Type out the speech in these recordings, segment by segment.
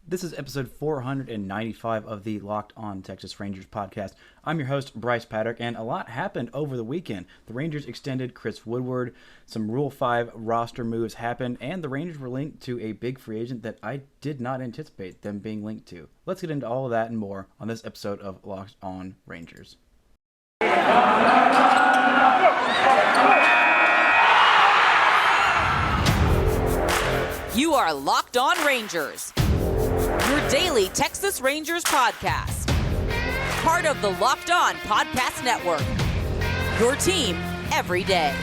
This is episode 495 of the Locked On Texas Rangers podcast. I'm your host, Brice Paterik, and a lot happened over the weekend. The Rangers extended Chris Woodward, some Rule 5 roster moves happened, and the Rangers were linked to a big free agent that I did not anticipate them being linked to. Let's get into all of that and more on this episode of Locked On Rangers. You are Locked On Rangers, your daily Texas Rangers podcast. Part of the Locked On Podcast Network, your team every day.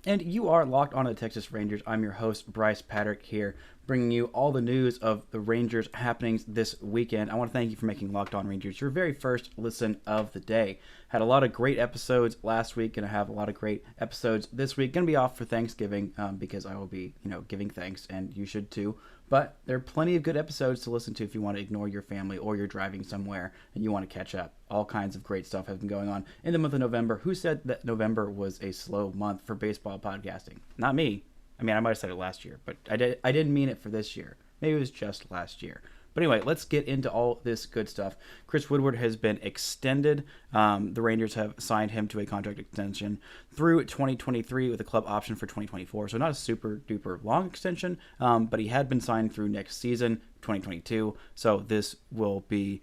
And you are Locked On to the Texas Rangers. I'm your host, Brice Paterik, here, bringing you all the news of the Rangers happenings this weekend. I want to thank you for making Locked On Rangers your very first listen of the day. Had a lot of great episodes last week, and I have a lot of great episodes this week. Going to be off for Thanksgiving because I will be, giving thanks, and you should too. But there are plenty of good episodes to listen to if you want to ignore your family or you're driving somewhere and you want to catch up. All kinds of great stuff has been going on in the month of November. Who said that November was a slow month for baseball podcasting? Not me. I mean, I might have said it last year, but I didn't mean it for this year. Maybe it was just last year. But anyway, let's get into all this good stuff. Chris Woodward has been extended. The Rangers have signed him to a contract extension through 2023 with a club option for 2024. So not a super duper long extension, but he had been signed through next season, 2022. So this will be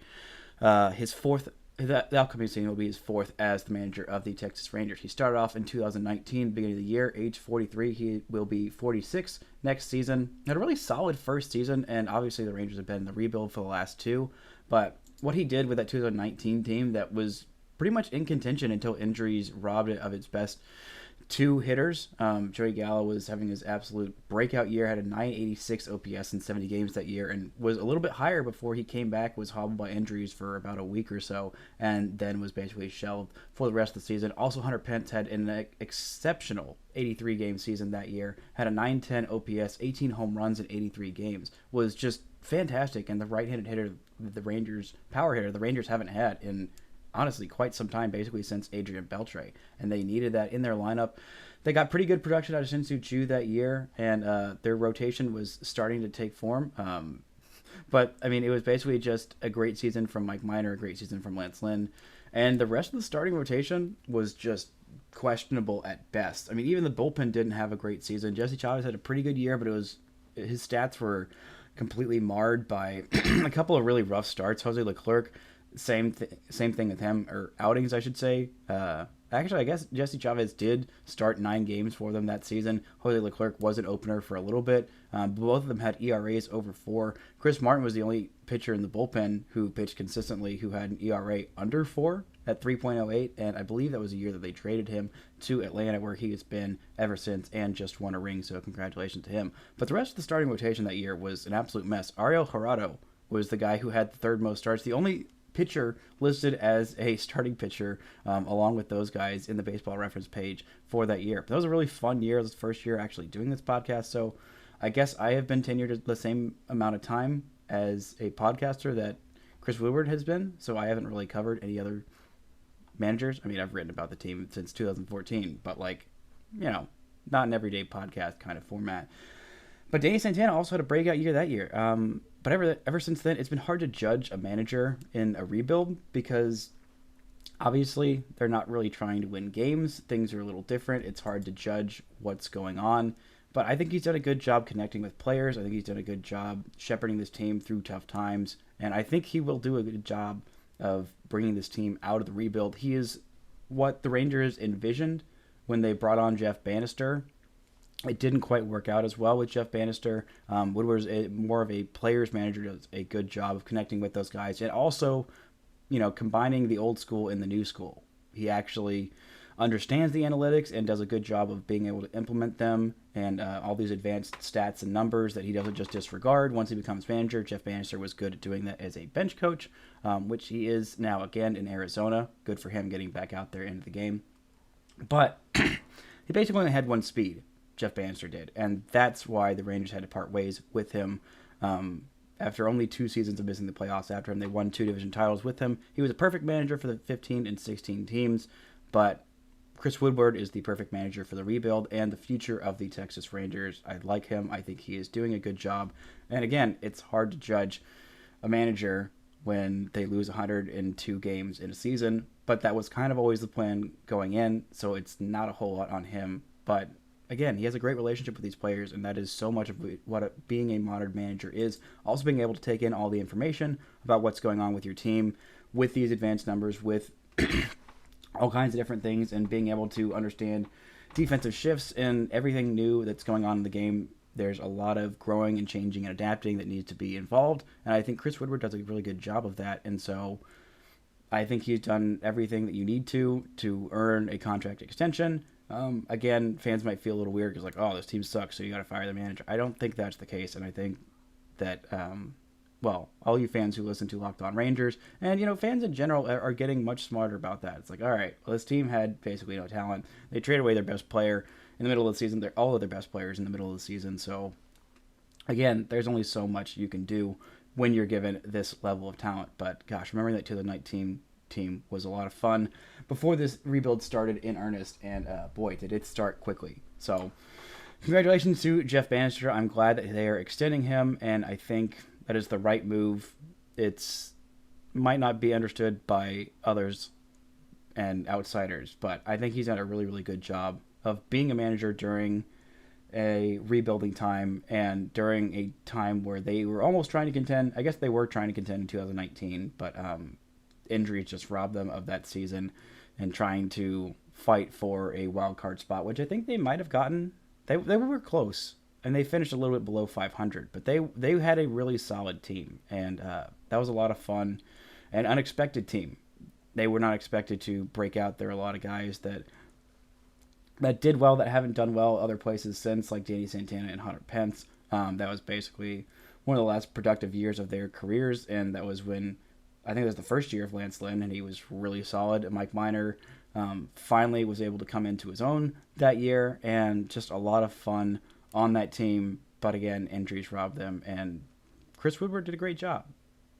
his fourth. The upcoming season will be his fourth as the manager of the Texas Rangers. He started off in 2019, beginning of the year, age 43. He will be 46 next season. Had a really solid first season, and obviously the Rangers have been in the rebuild for the last two. But what he did with that 2019 team that was pretty much in contention until injuries robbed it of its best two hitters. Joey Gallo was having his absolute breakout year, had a 986 OPS in 70 games that year, and was a little bit higher before he came back, was hobbled by injuries for about a week or so, and then was basically shelved for the rest of the season. Also, Hunter Pence had an exceptional 83-game season that year, had a 910 OPS, 18 home runs in 83 games, was just fantastic, and the right-handed hitter, the Rangers, power hitter, the Rangers haven't had in honestly quite some time, basically since Adrian Beltre, and they needed that in their lineup. They got pretty good production out of Shin-Soo Choo that year, and their rotation was starting to take form. But I mean, it was basically just a great season from Mike Minor, a great season from Lance Lynn, and the rest of the starting rotation was just questionable at best. I mean, even the bullpen didn't have a great season. Jesse Chavez had a pretty good year, but his stats were completely marred by a couple of really rough starts. Jose Leclerc, same thing with him, or outings, I should say. Actually, I guess Jesse Chavez did start 9 games for them that season. Jose Leclerc was an opener for a little bit. Both of them had ERAs over 4. Chris Martin was the only pitcher in the bullpen who pitched consistently who had an ERA under 4 at 3.08, and I believe that was a year that they traded him to Atlanta, where he has been ever since and just won a ring, so congratulations to him. But the rest of the starting rotation that year was an absolute mess. Ariel Jurado was the guy who had the third most starts. The only pitcher listed as a starting pitcher along with those guys in the baseball reference page for that year. But that was a really fun year. It was the first year actually doing this podcast, so I guess I have been tenured the same amount of time as a podcaster that Chris Woodward has been, so I haven't really covered any other managers. I mean, I've written about the team since 2014, but not an everyday podcast kind of format. But Danny Santana also had a breakout year that year. But ever since then, it's been hard to judge a manager in a rebuild because obviously they're not really trying to win games. Things are a little different. It's hard to judge what's going on. But I think he's done a good job connecting with players. I think he's done a good job shepherding this team through tough times. And I think he will do a good job of bringing this team out of the rebuild. He is what the Rangers envisioned when they brought on Jeff Bannister. It didn't quite work out as well with Jeff Bannister. Woodward's more of a player's manager, does a good job of connecting with those guys. And also, combining the old school and the new school. He actually understands the analytics and does a good job of being able to implement them and all these advanced stats and numbers that he doesn't just disregard once he becomes manager. Jeff Bannister was good at doing that as a bench coach, which he is now again in Arizona. Good for him getting back out there into the game. But he basically only had one speed. Jeff Bannister did, and that's why the Rangers had to part ways with him after only 2 seasons of missing the playoffs. After him, they won 2 division titles with him. He was a perfect manager for the 15 and 16 teams, but Chris Woodward is the perfect manager for the rebuild and the future of the Texas Rangers. I like him. I think he is doing a good job. And again, it's hard to judge a manager when they lose 102 games in a season, but that was kind of always the plan going in, so it's not a whole lot on him. But again, he has a great relationship with these players, and that is so much of what being a modern manager is. Also being able to take in all the information about what's going on with your team, with these advanced numbers, with all kinds of different things, and being able to understand defensive shifts and everything new that's going on in the game. There's a lot of growing and changing and adapting that needs to be involved, and I think Chris Woodward does a really good job of that, and so I think he's done everything that you need to earn a contract extension. Again, fans might feel a little weird because, like, oh, this team sucks, so you got to fire the manager. I don't think that's the case, and I think that, all you fans who listen to Locked On Rangers, and, fans in general are getting much smarter about that. It's like, all right, well, this team had basically no talent. They traded away their best player in the middle of the season. They're all of their best players in the middle of the season. So, again, there's only so much you can do when you're given this level of talent. But, gosh, remembering that 2019 team was a lot of fun before this rebuild started in earnest. And, boy, did it start quickly. So, congratulations to Jeff Bannister. I'm glad that they are extending him, and I think that is the right move. It's might not be understood by others and outsiders, but I think he's done a really, really good job of being a manager during a rebuilding time and during a time where they were almost trying to contend. I guess they were trying to contend in 2019, but injuries just robbed them of that season and trying to fight for a wild card spot, which I think they might have gotten. They were close, and they finished a little bit below 500, but they had a really solid team, and that was a lot of fun. An unexpected team. They were not expected to break out. There are a lot of guys that did well that haven't done well other places since, like Danny Santana and Hunter Pence. That was basically one of the last productive years of their careers, and that was when I think it was the first year of Lance Lynn, and he was really solid. Mike Minor finally was able to come into his own that year, and just a lot of fun on that team. But again, injuries robbed them, and Chris Woodward did a great job.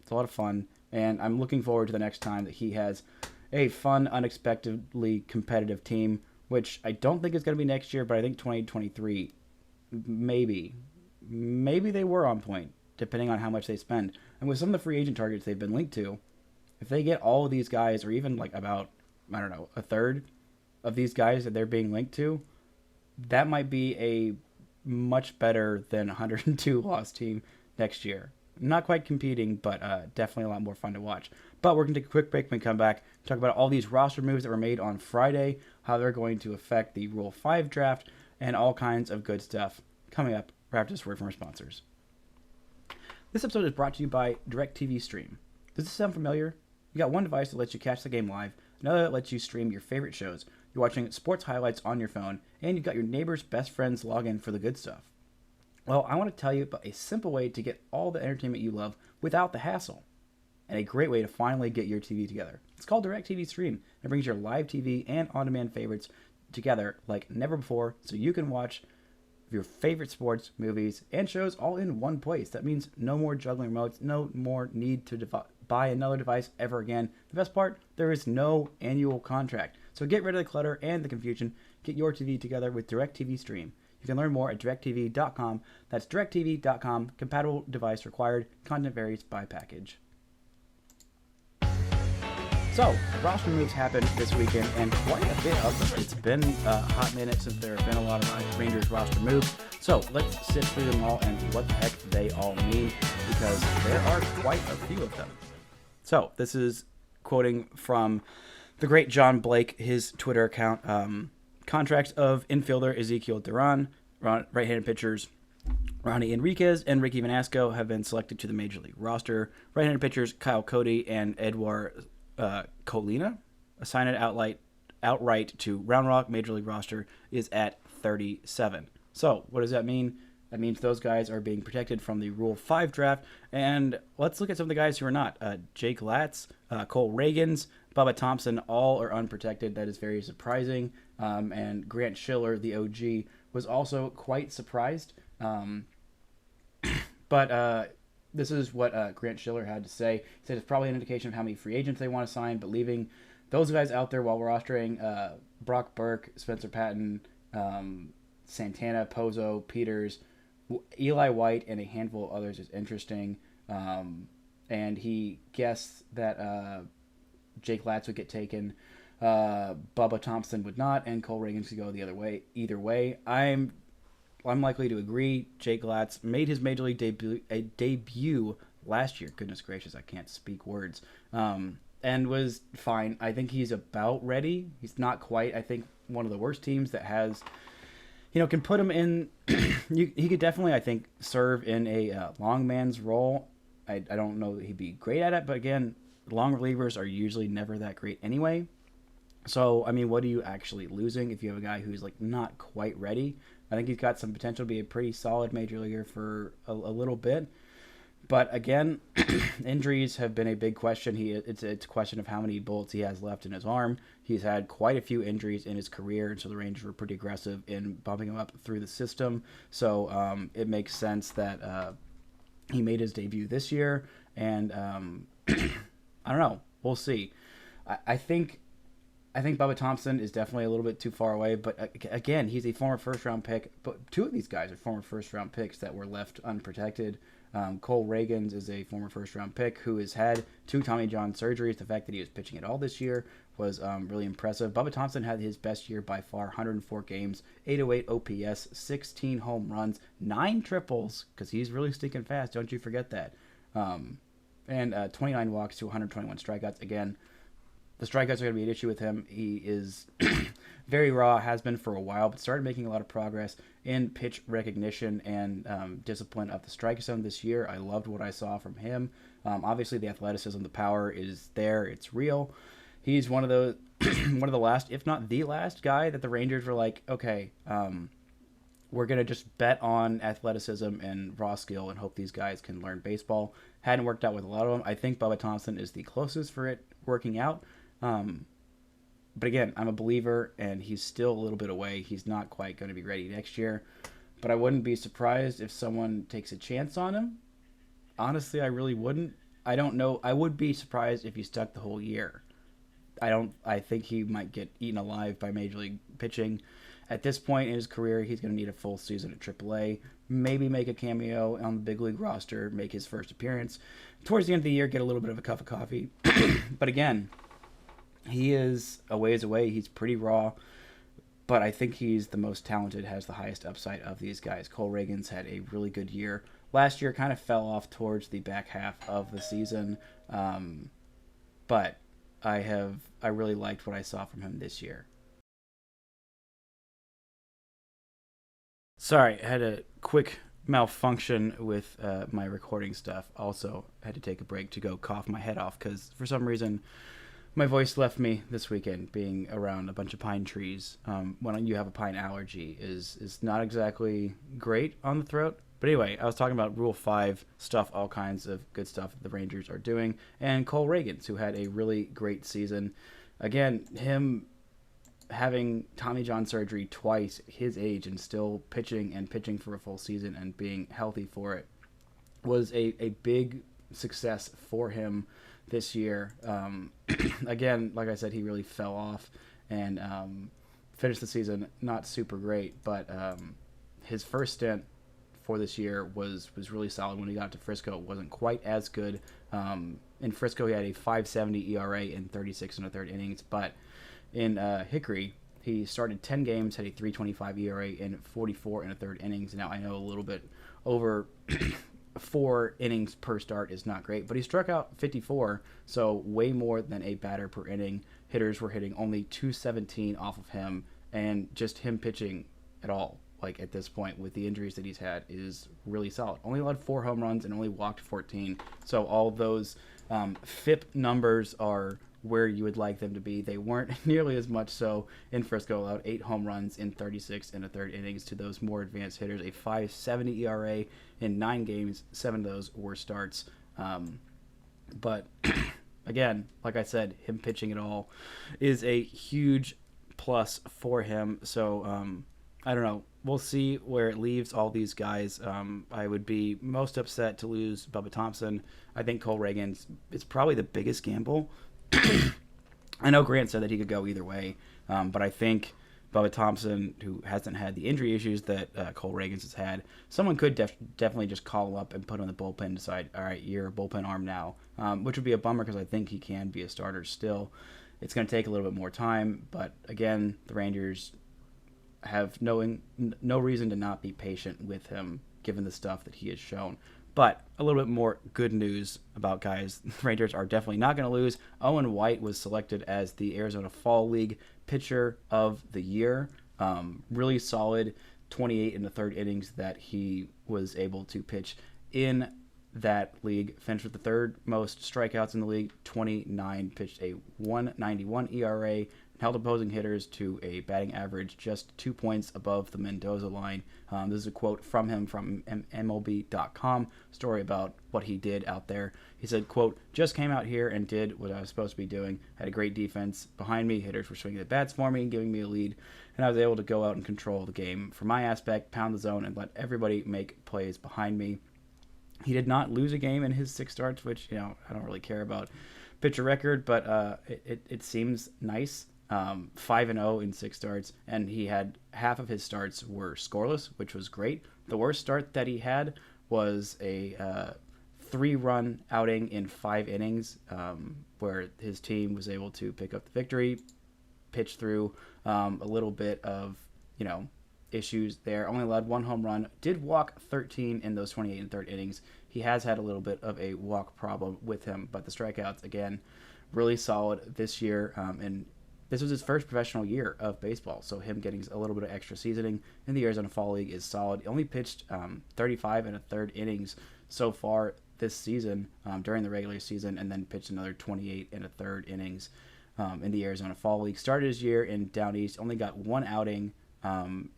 It's a lot of fun, and I'm looking forward to the next time that he has a fun, unexpectedly competitive team, which I don't think is going to be next year, but I think 2023, maybe they were on point, depending on how much they spend. And with some of the free agent targets they've been linked to, if they get all of these guys, or even like about, I don't know, a third of these guys that they're being linked to, that might be a much better than 102 loss team next year. Not quite competing, but definitely a lot more fun to watch. But we're going to take a quick break and come back, talk about all these roster moves that were made on Friday, how they're going to affect the Rule 5 draft, and all kinds of good stuff coming up right after this word from our sponsors. This episode is brought to you by DirecTV Stream. Does this sound familiar? You got one device that lets you catch the game live, another that lets you stream your favorite shows. You're watching sports highlights on your phone, and you've got your neighbor's best friend's login for the good stuff. Well, I want to tell you about a simple way to get all the entertainment you love without the hassle, and a great way to finally get your TV together. It's called DirecTV Stream. It brings your live TV and on-demand favorites together like never before, so you can watch your favorite sports, movies, and shows all in one place. That means no more juggling remotes, no more need to buy another device ever again. The best part, there is no annual contract. So get rid of the clutter and the confusion. Get your TV together with DirecTV Stream. You can learn more at directv.com. That's directv.com. Compatible device required. Content varies by package. So, roster moves happened this weekend, and quite a bit of them. It's been a hot minute since there have been a lot of Rangers roster moves. So, let's sit through them all and what the heck they all mean, because there are quite a few of them. So, this is quoting from the great John Blake, his Twitter account. Contracts of infielder Ezekiel Duran, right-handed pitchers Ronnie Enriquez and Ricky Vanasco have been selected to the Major League roster. Right-handed pitchers Kyle Cody and Edouard Colina, assigned outright to Round Rock. Major League roster is at 37. So, what does that mean? That means those guys are being protected from the Rule 5 draft. And let's look at some of the guys who are not. Jake Latz, Cole Reagans, Bubba Thompson, all are unprotected. That is very surprising. And Grant Schiller, the OG, was also quite surprised. But this is what Grant Schiller had to say. He said it's probably an indication of how many free agents they want to sign, but leaving those guys out there while we're rostering Brock Burke, Spencer Patton, Santana, Pozo, Peters, Eli White, and a handful of others is interesting. And he guessed that Jake Latz would get taken. Bubba Thompson would not, and Cole Reagan could go the other way. Either way, I'm likely to agree. Jake Latz made his major league debut last year. Goodness gracious, I can't speak words. And was fine. I think he's about ready. He's not quite. I think one of the worst teams that has, can put him in. He could definitely, I think, serve in a long man's role. I don't know that he'd be great at it, but again, long relievers are usually never that great anyway. So, I mean, what are you actually losing if you have a guy who's like not quite ready? I think he's got some potential to be a pretty solid major leaguer for a little bit. But again, injuries have been a big question. It's a question of how many bullets he has left in his arm. He's had quite a few injuries in his career, and so the Rangers were pretty aggressive in bumping him up through the system. So it makes sense that he made his debut this year, and I don't know. We'll see. I think Bubba Thompson is definitely a little bit too far away, but again, he's a former first-round pick. But two of these guys are former first-round picks that were left unprotected. Cole Reagans is a former first-round pick who has had 2 Tommy John surgeries. The fact that he was pitching at all this year was really impressive. Bubba Thompson had his best year by far, 104 games, 808 OPS, 16 home runs, 9 triples, because he's really stinking fast. Don't you forget that. And 29 walks to 121 strikeouts. Again, the strikeouts are going to be an issue with him. He is very raw, has been for a while, but started making a lot of progress in pitch recognition and discipline of the strike zone this year. I loved what I saw from him. Obviously, the athleticism, the power is there. It's real. He's one of the last, if not the last guy that the Rangers were like, okay, we're going to just bet on athleticism and raw skill and hope these guys can learn baseball. Hadn't worked out with a lot of them. I think Bubba Thompson is the closest for it working out. But again, I'm a believer, and he's still a little bit away. He's not quite going to be ready next year. But I wouldn't be surprised if someone takes a chance on him. Honestly, I really wouldn't. I don't know. I would be surprised if he stuck the whole year. I think he might get eaten alive by Major League pitching. At this point in his career, he's going to need a full season at AAA, maybe make a cameo on the big league roster, make his first appearance. Towards the end of the year, get a little bit of a cup of coffee. But again, he is a ways away. He's pretty raw, but I think he's the most talented, has the highest upside of these guys. Cole Reagans had a really good year. Last year kind of fell off towards the back half of the season, but I really liked what I saw from him this year. Sorry, I had a quick malfunction with my recording stuff. Also, I had to take a break to go cough my head off because for some reason my voice left me this weekend. Being around a bunch of pine trees when you have a pine allergy is not exactly great on the throat. But anyway, I was talking about Rule 5 stuff, all kinds of good stuff that the Rangers are doing, and Cole Reagans, who had a really great season. Again, him having Tommy John surgery twice, his age, and still pitching for a full season and being healthy for it was a big success for him this year. Again, like I said, he really fell off and finished the season not super great, but his first stint for this year was really solid. When he got to Frisco, it wasn't quite as good. In Frisco, he had a 5.70 ERA in 36 1/3 innings, but in Hickory, he started 10 games, had a 3.25 ERA in 44 1/3 innings. Now, I know a little bit over 4 innings per start is not great, but he struck out 54, so way more than a batter per inning. Hitters were hitting only 217 off of him, and just him pitching at all, like at this point with the injuries that he's had, is really solid. Only allowed 4 home runs and only walked 14, so all of those FIP numbers are where you would like them to be. They weren't nearly as much so in Frisco. Allowed 8 home runs in 36 1/3 innings to those more advanced hitters. A 5.70 ERA in 9 games. 7 of those were starts. But again, like I said, him pitching at all is a huge plus for him. So I don't know. We'll see where it leaves all these guys. I would be most upset to lose Bubba Thompson. I think Cole Reagans is probably the biggest gamble. I know Grant said that he could go either way, but I think Bubba Thompson, who hasn't had the injury issues that Cole Reagans has had, someone could definitely just call him up and put him in the bullpen and decide, all right, you're a bullpen arm now, which would be a bummer because I think he can be a starter still. It's going to take a little bit more time, but again, the Rangers have no reason to not be patient with him given the stuff that he has shown. But a little bit more good news about guys the Rangers are definitely not going to lose. Owen White was selected as the Arizona Fall League Pitcher of the Year. Really solid 28 in the third innings that he was able to pitch in that league. Finished with the third most strikeouts in the league, 29, pitched a 1.91 ERA, held opposing hitters to a batting average just 2 points above the Mendoza line. This is a quote from him from MLB.com, story about what he did out there. He said, quote, "Just came out here and did what I was supposed to be doing. Had a great defense behind me. Hitters were swinging the bats for me and giving me a lead. And I was able to go out and control the game from my aspect, pound the zone, and let everybody make plays behind me." He did not lose a game in his 6 starts, which, I don't really care about pitcher record, but it seems nice. 5-0 in 6 starts, and he had half of his starts were scoreless, which was great. The worst start that he had was a 3-run outing in 5 innings, where his team was able to pick up the victory, pitch through a little bit of, issues there. Only allowed 1 home run, did walk 13 in those 28 and third innings. He has had a little bit of a walk problem with him, but the strikeouts, again, really solid this year, and this was his first professional year of baseball, so him getting a little bit of extra seasoning in the Arizona Fall League is solid. He only pitched 35 and a third innings so far this season during the regular season, and then pitched another 28 and a third innings in the Arizona Fall League. Started his year in Down East, only got 1 outing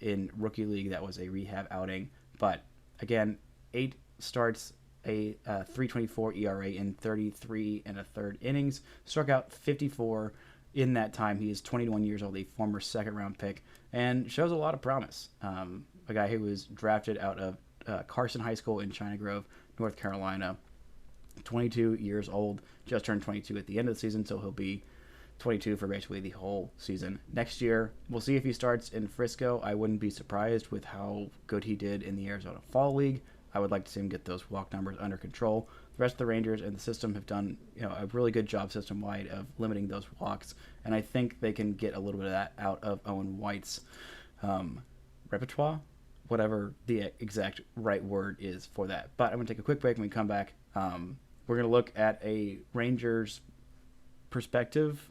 in Rookie League. That was a rehab outing, but again, 8 starts, a 3.24 ERA in 33 and a third innings, struck out 54 in that time. He is 21 years old, a former second-round pick, and shows a lot of promise. A guy who was drafted out of Carson High School in China Grove, North Carolina, 22 years old, just turned 22 at the end of the season, so he'll be 22 for basically the whole season. Next year, we'll see if he starts in Frisco. I wouldn't be surprised with how good he did in the Arizona Fall League. I would like to see him get those walk numbers under control. The rest of the Rangers and the system have done a really good job system-wide of limiting those walks, and I think they can get a little bit of that out of Owen White's repertoire, whatever the exact right word is for that. But I'm going to take a quick break. When we come back, we're going to look at a Rangers perspective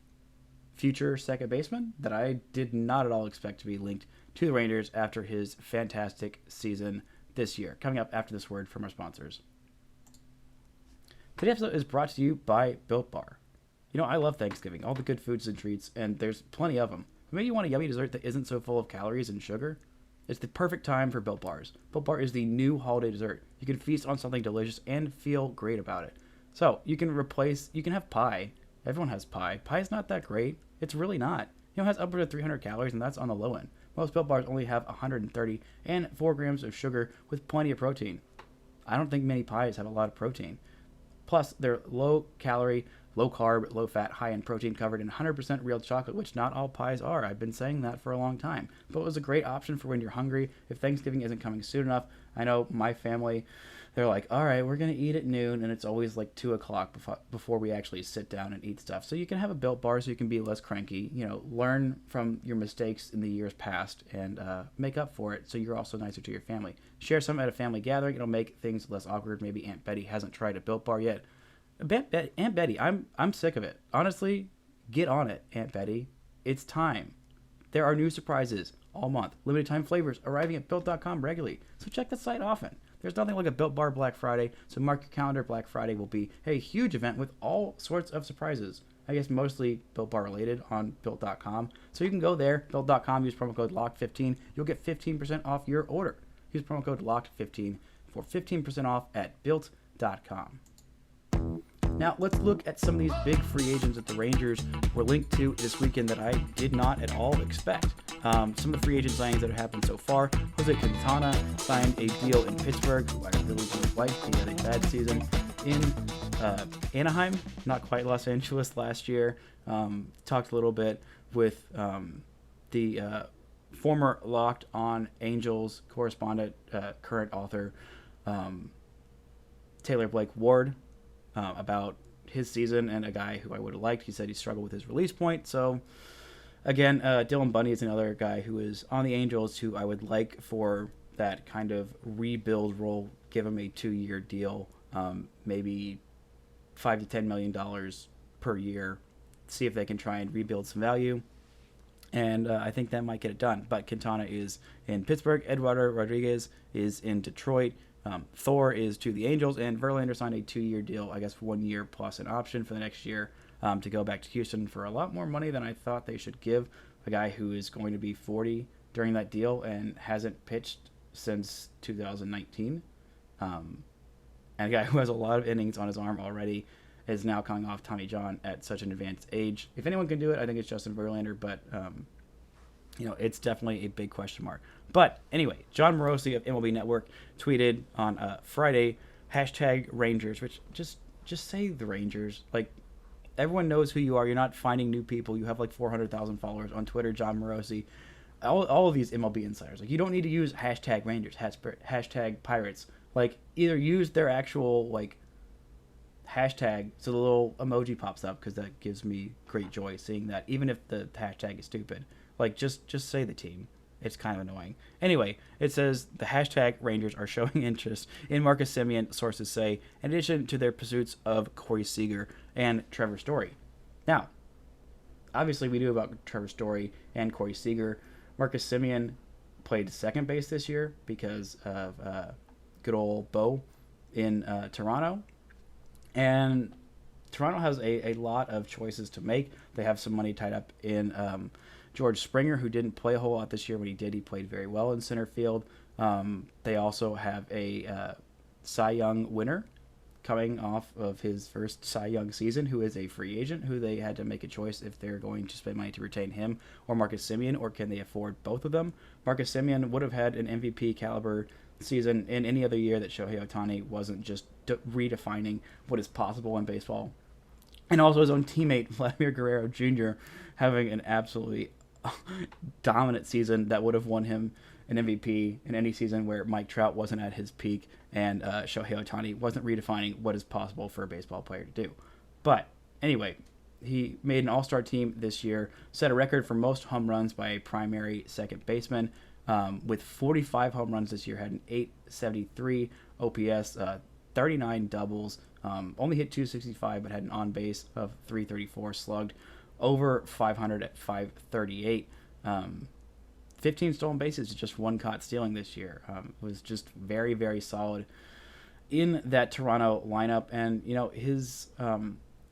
future second baseman that I did not at all expect to be linked to the Rangers after his fantastic season this year. Coming up after this word from our sponsors. Today's episode is brought to you by Built Bar. I love Thanksgiving, all the good foods and treats, and there's plenty of them. But maybe you want a yummy dessert that isn't so full of calories and sugar? It's the perfect time for Built Bars. Built Bar is the new holiday dessert. You can feast on something delicious and feel great about it. So you can have pie. Everyone has pie. Pie is not that great. It's really not. It has upwards of 300 calories, and that's on the low end. Most Built Bars only have 130 and 4 grams of sugar with plenty of protein. I don't think many pies have a lot of protein. Plus, they're low calorie, low carb, low fat, high in protein, covered in 100% real chocolate, which not all pies are. I've been saying that for a long time. But it was a great option for when you're hungry. If Thanksgiving isn't coming soon enough, I know my family, they're like, all right, we're going to eat at noon, and it's always like 2 o'clock before we actually sit down and eat stuff. So you can have a Built Bar so you can be less cranky, learn from your mistakes in the years past and make up for it so you're also nicer to your family. Share some at a family gathering. It'll make things less awkward. Maybe Aunt Betty hasn't tried a Built Bar yet. Aunt Betty, I'm sick of it. Honestly, get on it, Aunt Betty. It's time. There are new surprises all month. Limited time flavors arriving at Built.com regularly. So check the site often. There's nothing like a Built Bar Black Friday, so mark your calendar. Black Friday will be a huge event with all sorts of surprises. I guess mostly Built Bar related on Built.com. So you can go there, Built.com, use promo code LOCKED15. You'll get 15% off your order. Use promo code LOCKED15 for 15% off at Built.com. Now, let's look at some of these big free agents that the Rangers were linked to this weekend that I did not at all expect. Some of the free agent signings that have happened so far. Jose Quintana signed a deal in Pittsburgh, who I really don't like. He had a bad season in Anaheim, not quite Los Angeles last year. Talked a little bit with the former Locked On Angels correspondent, current author, Taylor Blake Ward, about his season and a guy who I would have liked. He said he struggled with his release point. So, again, Dylan Bundy is another guy who is on the Angels who I would like for that kind of rebuild role. Give him a 2-year deal, maybe $5 to $10 million per year. See if they can try and rebuild some value. And I think that might get it done. But Quintana is in Pittsburgh. Eduardo Rodriguez is in Detroit. Thor is to the Angels. And Verlander signed a 2-year deal, I guess 1 year plus an option for the next year, to go back to Houston for a lot more money than I thought they should give a guy who is going to be 40 during that deal and hasn't pitched since 2019. And a guy who has a lot of innings on his arm already is now coming off Tommy John at such an advanced age. If anyone can do it, I think it's Justin Verlander, but it's definitely a big question mark. But anyway, John Morosi of MLB Network tweeted on Friday, #Rangers, which just say the Rangers. Like, everyone knows who you are. You're not finding new people. You have like 400,000 followers on Twitter. John Morosi, all of these MLB insiders. Like, you don't need to use #Rangers, #Pirates. Like, either use their actual like hashtag so the little emoji pops up, because that gives me great joy seeing that, even if the hashtag is stupid. Like, just say the team. It's kind of annoying. Anyway, it says the #Rangers are showing interest in Marcus Semien, sources say, in addition to their pursuits of Corey Seager and Trevor Story. Now, obviously we knew about Trevor Story and Corey Seager. Marcus Semien played second base this year because of good old Bo in Toronto. And Toronto has a lot of choices to make. They have some money tied up in George Springer, who didn't play a whole lot this year. When he did, he played very well in center field. They also have a Cy Young winner coming off of his first Cy Young season, who is a free agent, who they had to make a choice if they're going to spend money to retain him or Marcus Semien, or can they afford both of them. Marcus Semien would have had an MVP caliber season in any other year that Shohei Ohtani wasn't just redefining what is possible in baseball. And also his own teammate, Vladimir Guerrero Jr., having an absolutely dominant season that would have won him an MVP in any season where Mike Trout wasn't at his peak and Shohei Ohtani wasn't redefining what is possible for a baseball player to do. But anyway, he made an all-star team this year, set a record for most home runs by a primary second baseman, with 45 home runs this year, had an .873 OPS, 39 doubles, only hit .265, but had an on-base of .334, slugged over 500 at .538. 15 stolen bases, just one caught stealing this year. Was just very, very solid in that Toronto lineup. And,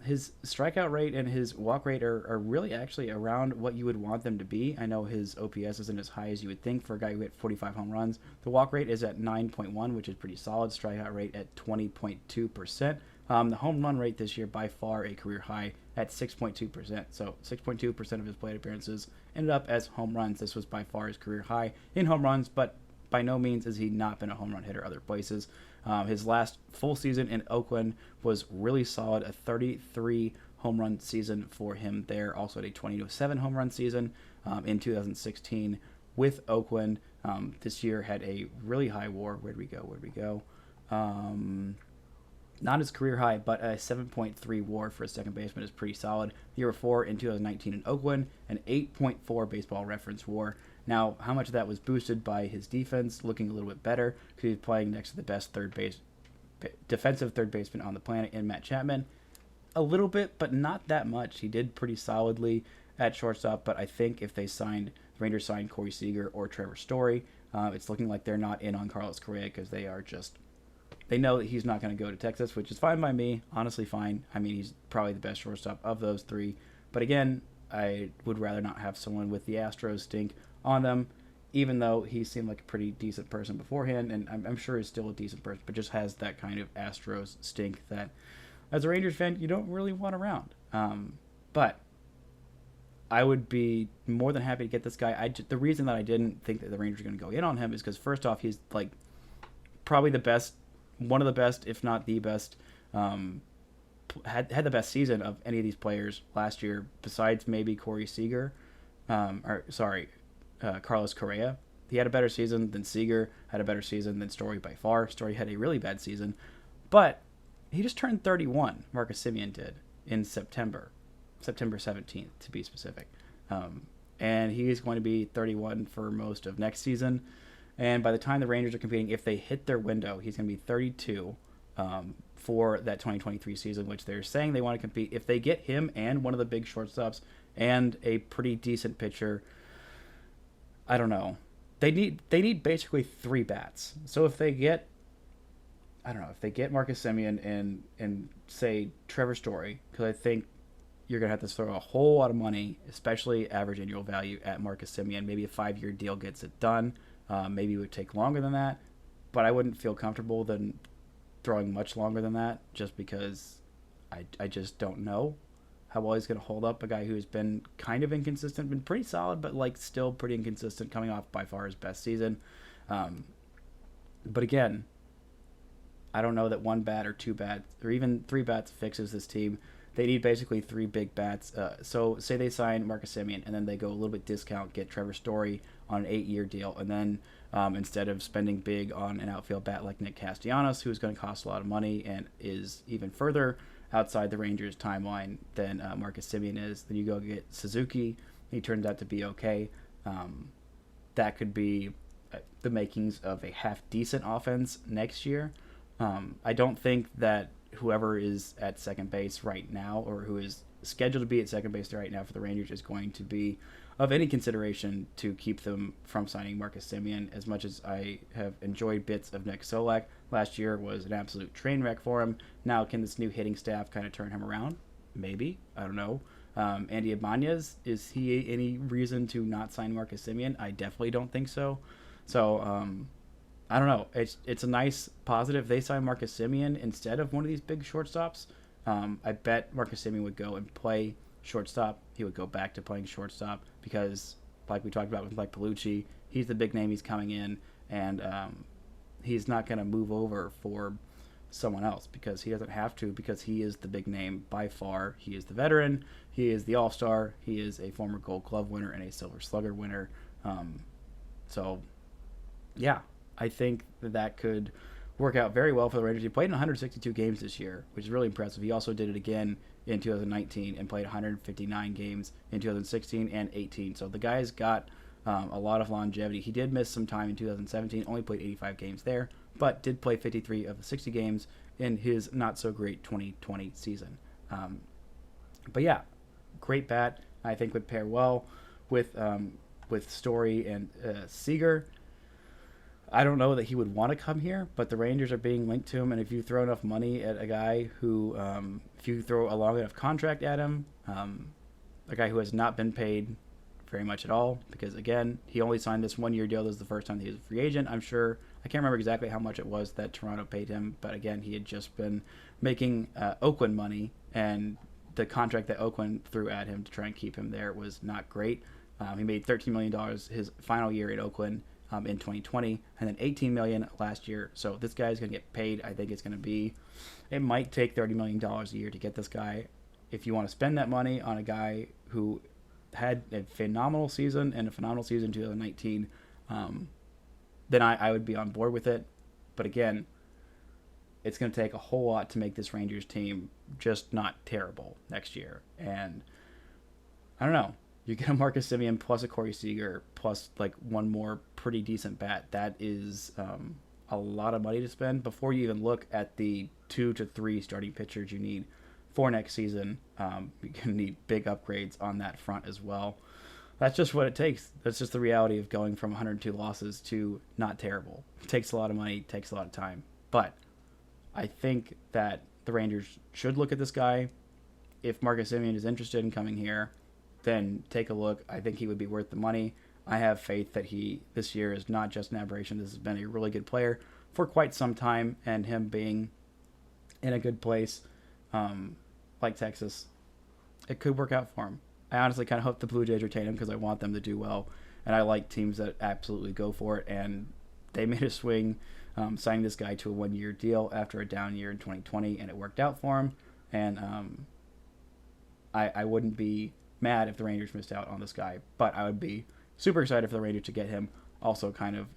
his strikeout rate and his walk rate are really actually around what you would want them to be. I know his OPS isn't as high as you would think for a guy who hit 45 home runs. The walk rate is at 9.1, which is pretty solid. Strikeout rate at 20.2%. The home run rate this year, by far a career high at 6.2%. So 6.2% of his plate appearances ended up as home runs. This was by far his career high in home runs, but by no means has he not been a home run hitter other places. His last full season in Oakland was really solid, a 33 home run season for him there. Also had a 20-7 home run season in 2016 with Oakland. This year had a really high WAR. Where'd we go? Not his career high, but a 7.3 WAR for a second baseman is pretty solid. The year before, in 2019 in Oakland, an 8.4 Baseball Reference WAR. Now, how much of that was boosted by his defense looking a little bit better, because he was playing next to the best defensive third baseman on the planet in Matt Chapman? A little bit, but not that much. He did pretty solidly at shortstop, but I think if the Rangers signed Corey Seager or Trevor Story, it's looking like they're not in on Carlos Correa, because they know that he's not going to go to Texas, which is fine by me. Honestly, fine. I mean, he's probably the best shortstop of those three. But again, I would rather not have someone with the Astros stink on them, even though he seemed like a pretty decent person beforehand, and I'm sure he's still a decent person, but just has that kind of Astros stink that, as a Rangers fan, you don't really want around. But I would be more than happy to get this guy. The reason that I didn't think that the Rangers were going to go in on him is because, first off, he's like probably the best, one of the best, if not the best, had the best season of any of these players last year, besides maybe Corey Seager, Carlos Correa. He had a better season than Seager, had a better season than Story by far. Story had a really bad season, but he just turned 31. Marcus Semien did in September 17th to be specific. And he's going to be 31 for most of next season. And by the time the Rangers are competing, if they hit their window, he's going to be 32 for that 2023 season, which they're saying they want to compete. If they get him and one of the big shortstops and a pretty decent pitcher, I don't know. They need basically 3 bats. So if they get, I don't know, if they get Marcus Semien and say Trevor Story, because I think you're going to have to throw a whole lot of money, especially average annual value, at Marcus Semien. Maybe a 5-year deal gets it done. Maybe it would take longer than that, but I wouldn't feel comfortable than throwing much longer than that, just because I just don't know how well he's going to hold up. A guy who's been kind of inconsistent, been pretty solid, but like still pretty inconsistent, coming off by far his best season. But again, I don't know that 1 bat or 2 bats or even 3 bats fixes this team. They need basically 3 big bats. So say they sign Marcus Semien and then they go a little bit discount, get Trevor Story on an 8-year deal, and then instead of spending big on an outfield bat like Nick Castellanos, who's going to cost a lot of money and is even further outside the Rangers' timeline than Marcus Semien is, then you go get Suzuki. He turns out to be okay. That could be the makings of a half-decent offense next year. I don't think that whoever is at second base right now, or who is scheduled to be at second base right now for the Rangers, is going to be of any consideration to keep them from signing Marcus Semien. As much as I have enjoyed bits of Nick Solak, last year was an absolute train wreck for him. Now, can this new hitting staff kind of turn him around? Maybe. I don't know. Andy Ibanez, is he any reason to not sign Marcus Semien? I definitely don't think so. So, I don't know. It's a nice positive. They sign Marcus Semien instead of one of these big shortstops. I bet Marcus Semien would go and play shortstop. He would go back to playing shortstop because, like we talked about with Mike Palucci, he's the big name. He's coming in, and he's not going to move over for someone else because he doesn't have to, because he is the big name by far. He is the veteran. He is the all-star. He is a former Gold Glove winner and a Silver Slugger winner. So, yeah. I think that could work out very well for the Rangers. He played in 162 games this year, which is really impressive. He also did it again in 2019 and played 159 games in 2016 and 18. So the guy's got a lot of longevity. He did miss some time in 2017, only played 85 games there, but did play 53 of the 60 games in his not-so-great 2020 season. But yeah, great bat. I think would pair well with Story and Seager. I don't know that he would want to come here, but the Rangers are being linked to him, and if you throw enough money at a guy who, if you throw a long enough contract at him, a guy who has not been paid very much at all, because again, he only signed this 1-year deal. This is the first time he was a free agent. I'm sure, I can't remember exactly how much it was that Toronto paid him, but again, he had just been making Oakland money, and the contract that Oakland threw at him to try and keep him there was not great. He made $13 million his final year in Oakland, in 2020, and then $18 million last year. So this guy's going to get paid. I think it's going to be, it might take $30 million a year to get this guy. If you want to spend that money on a guy who had a phenomenal season and a phenomenal season in 2019, then I would be on board with it. But again, it's going to take a whole lot to make this Rangers team just not terrible next year. And I don't know. You get a Marcus Semien plus a Corey Seager plus like one more pretty decent bat. That is a lot of money to spend before you even look at the 2 to 3 starting pitchers you need for next season. You're going to need big upgrades on that front as well. That's just what it takes. That's just the reality of going from 102 losses to not terrible. It takes a lot of money, it takes a lot of time. But I think that the Rangers should look at this guy. If Marcus Semien is interested in coming here, then take a look. I think he would be worth the money. I have faith that this year is not just an aberration. This has been a really good player for quite some time, and him being in a good place like Texas, it could work out for him. I honestly kind of hope the Blue Jays retain him because I want them to do well, and I like teams that absolutely go for it, and they made a swing signing this guy to a 1-year deal after a down year in 2020, and it worked out for him. And I wouldn't be mad if the Rangers missed out on this guy, but I would be super excited for the Rangers to get him. Also kind of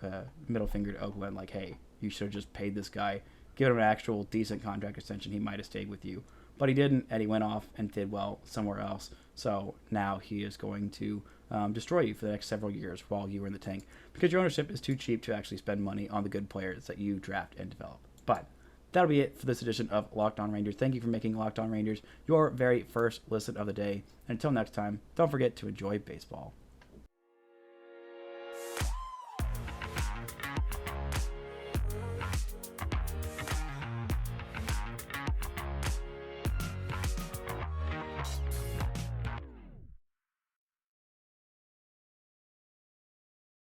middle finger to Oakland, like, hey, you should have just paid this guy, give him an actual decent contract extension. He might have stayed with you. But he didn't, and he went off and did well somewhere else. So now he is going to destroy you for the next several years while you were in the tank, because your ownership is too cheap to actually spend money on the good players that you draft and develop. But that'll be it for this edition of Locked On Rangers. Thank you for making Locked On Rangers your very first listen of the day. And until next time, don't forget to enjoy baseball.